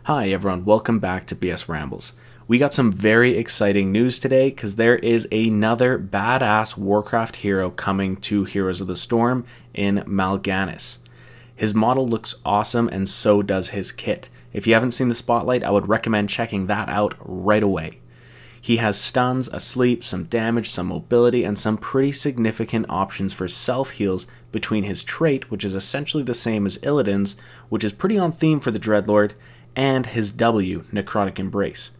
Hi everyone, welcome back to BS Rambles. We got some very exciting news today because there is another badass Warcraft hero coming to Heroes of the Storm in Mal'Ganis. His model looks awesome and so does his kit. If you haven't seen the spotlight, I would recommend checking that out right away. He has stuns, a sleep, some damage, some mobility, and some pretty significant options for self-heals between his trait, which is essentially the same as Illidan's, which is pretty on theme for the Dreadlord, and his W, Necrotic Embrace.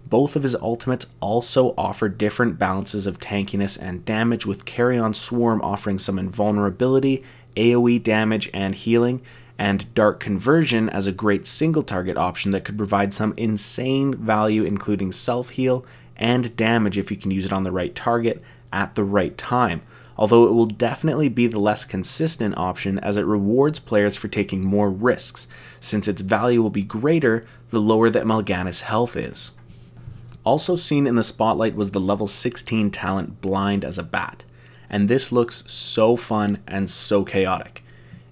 Both of his ultimates also offer different balances of tankiness and damage, with Carrion Swarm offering some invulnerability, AoE damage and healing, and Dark Conversion as a great single target option that could provide some insane value, including self-heal and damage if you can use it on the right target at the right time, although it will definitely be the less consistent option as it rewards players for taking more risks, since its value will be greater the lower that Mal'Ganis' health is. Also seen in the spotlight was the level 16 talent Blind as a Bat, and this looks so fun and so chaotic.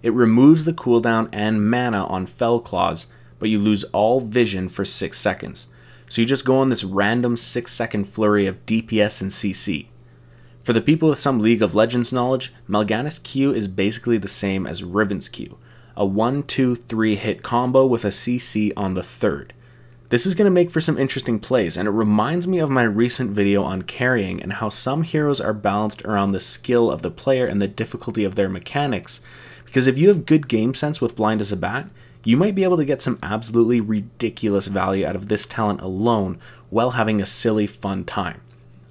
It removes the cooldown and mana on Fell Claws, but you lose all vision for 6 seconds. So you just go on this random 6-second flurry of DPS and CC. For the people with some League of Legends knowledge, Mal'Ganis' Q is basically the same as Riven's Q, a 1-2-3 hit combo with a CC on the third. This is going to make for some interesting plays, and it reminds me of my recent video on carrying and how some heroes are balanced around the skill of the player and the difficulty of their mechanics, because if you have good game sense with Blind as a Bat, you might be able to get some absolutely ridiculous value out of this talent alone while having a silly fun time.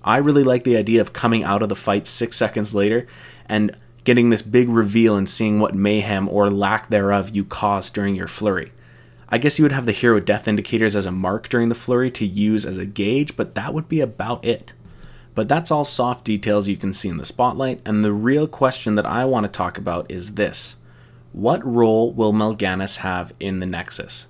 I really like the idea of coming out of the fight 6 seconds later and getting this big reveal and seeing what mayhem or lack thereof you caused during your flurry. I guess you would have the hero death indicators as a mark during the flurry to use as a gauge, but that would be about it. But that's all soft details you can see in the spotlight, and the real question that I want to talk about is this. What role will Mal'Ganis have in the Nexus?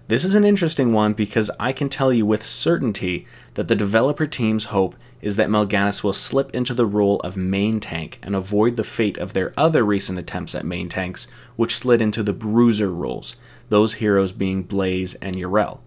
This is an interesting one because I can tell you with certainty that the developer team's hope is that Mal'Ganis will slip into the role of main tank and avoid the fate of their other recent attempts at main tanks, which slid into the bruiser roles, those heroes being Blaze and Yrel.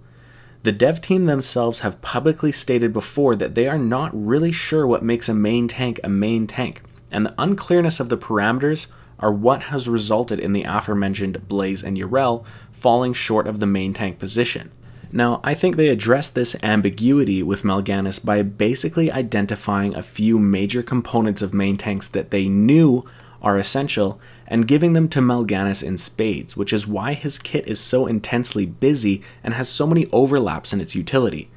The dev team themselves have publicly stated before that they are not really sure what makes a main tank, and the unclearness of the parameters are what has resulted in the aforementioned Blaze and Yrel falling short of the main tank position. Now, I think they addressed this ambiguity with Mal'Ganis by basically identifying a few major components of main tanks that they knew are essential and giving them to Mal'Ganis in spades, which is why his kit is so intensely busy and has so many overlaps in its utility.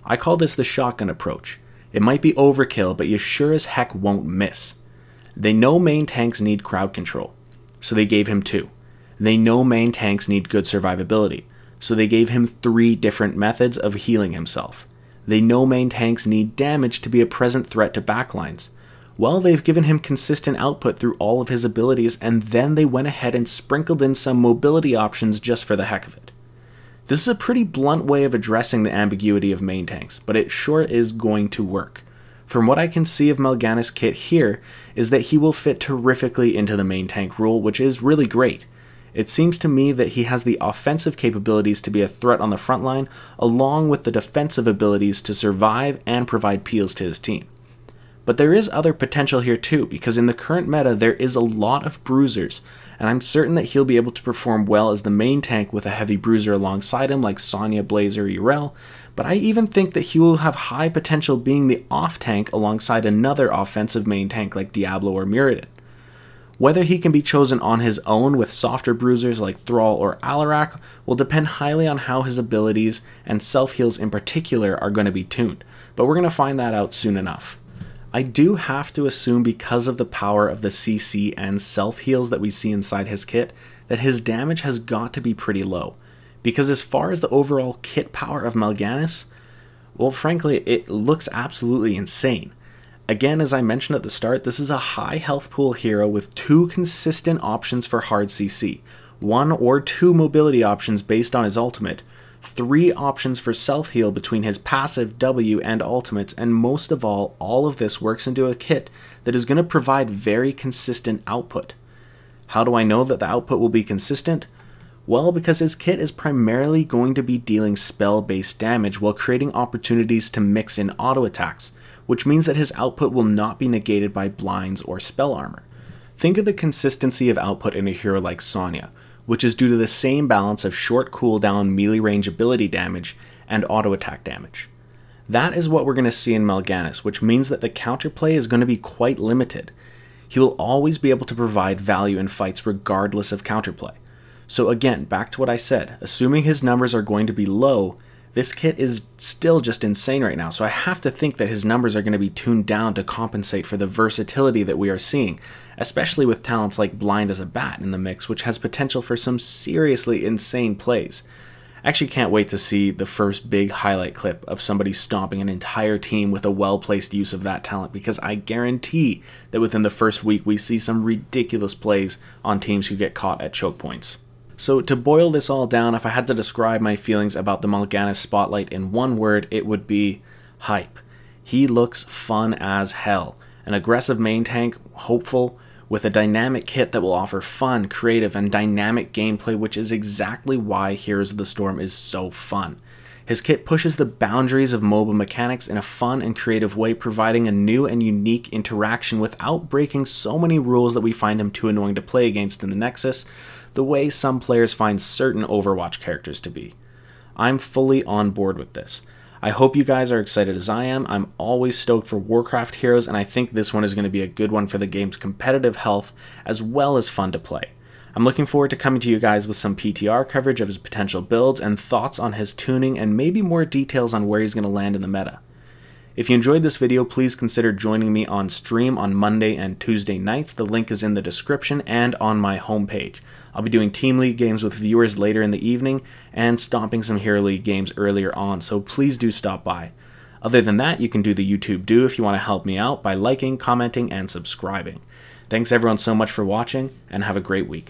I call this the shotgun approach. It might be overkill, but you sure as heck won't miss. They know main tanks need crowd control, so they gave him 2. They know main tanks need good survivability, so they gave him 3 different methods of healing himself. They know main tanks need damage to be a present threat to backlines. Well, they've given him consistent output through all of his abilities, and then they went ahead and sprinkled in some mobility options just for the heck of it. This is a pretty blunt way of addressing the ambiguity of main tanks, but it sure is going to work. From what I can see of Mal'Ganis' kit here, is that he will fit terrifically into the main tank role, which is really great. It seems to me that he has the offensive capabilities to be a threat on the front line, along with the defensive abilities to survive and provide peels to his team. But there is other potential here too, because in the current meta there is a lot of bruisers, and I'm certain that he'll be able to perform well as the main tank with a heavy bruiser alongside him like Sonya, Blaze, or Yrel, but I even think that he will have high potential being the off tank alongside another offensive main tank like Diablo or Muradin. Whether he can be chosen on his own with softer bruisers like Thrall or Alarak will depend highly on how his abilities and self-heals in particular are going to be tuned, but we're going to find that out soon enough. I do have to assume, because of the power of the CC and self-heals that we see inside his kit, that his damage has got to be pretty low. Because as far as the overall kit power of Mal'Ganis, well, frankly, it looks absolutely insane. Again, as I mentioned at the start, this is a high health pool hero with 2 consistent options for hard CC, 1 or 2 mobility options based on his ultimate, 3 options for self-heal between his passive, W, and ultimates, and most of all of this works into a kit that is going to provide very consistent output. How do I know that the output will be consistent? Well, because his kit is primarily going to be dealing spell-based damage while creating opportunities to mix in auto attacks, which means that his output will not be negated by blinds or spell armor. Think of the consistency of output in a hero like Sonya, which is due to the same balance of short cooldown melee range ability damage and auto attack damage. That is what we're going to see in Mal'Ganis, which means that the counterplay is going to be quite limited. He will always be able to provide value in fights regardless of counterplay. So again, back to what I said, assuming his numbers are going to be low, this kit is still just insane right now, so I have to think that his numbers are going to be tuned down to compensate for the versatility that we are seeing, especially with talents like Blind as a Bat in the mix, which has potential for some seriously insane plays. I actually can't wait to see the first big highlight clip of somebody stomping an entire team with a well-placed use of that talent, because I guarantee that within the first week we see some ridiculous plays on teams who get caught at choke points. So to boil this all down, if I had to describe my feelings about the Mal'Ganis Spotlight in one word, it would be hype. He looks fun as hell. An aggressive main tank, hopeful, with a dynamic kit that will offer fun, creative, and dynamic gameplay, which is exactly why Heroes of the Storm is so fun. His kit pushes the boundaries of MOBA mechanics in a fun and creative way, providing a new and unique interaction without breaking so many rules that we find him too annoying to play against in the Nexus, the way some players find certain Overwatch characters to be. I'm fully on board with this. I hope you guys are excited as I am. I'm always stoked for Warcraft Heroes, and I think this one is going to be a good one for the game's competitive health as well as fun to play. I'm looking forward to coming to you guys with some PTR coverage of his potential builds and thoughts on his tuning and maybe more details on where he's going to land in the meta. If you enjoyed this video, please consider joining me on stream on Monday and Tuesday nights. The link is in the description and on my homepage. I'll be doing Team League games with viewers later in the evening and stomping some Hero League games earlier on, so please do stop by. Other than that, you can do the YouTube do if you want to help me out by liking, commenting, and subscribing. Thanks everyone so much for watching, and have a great week.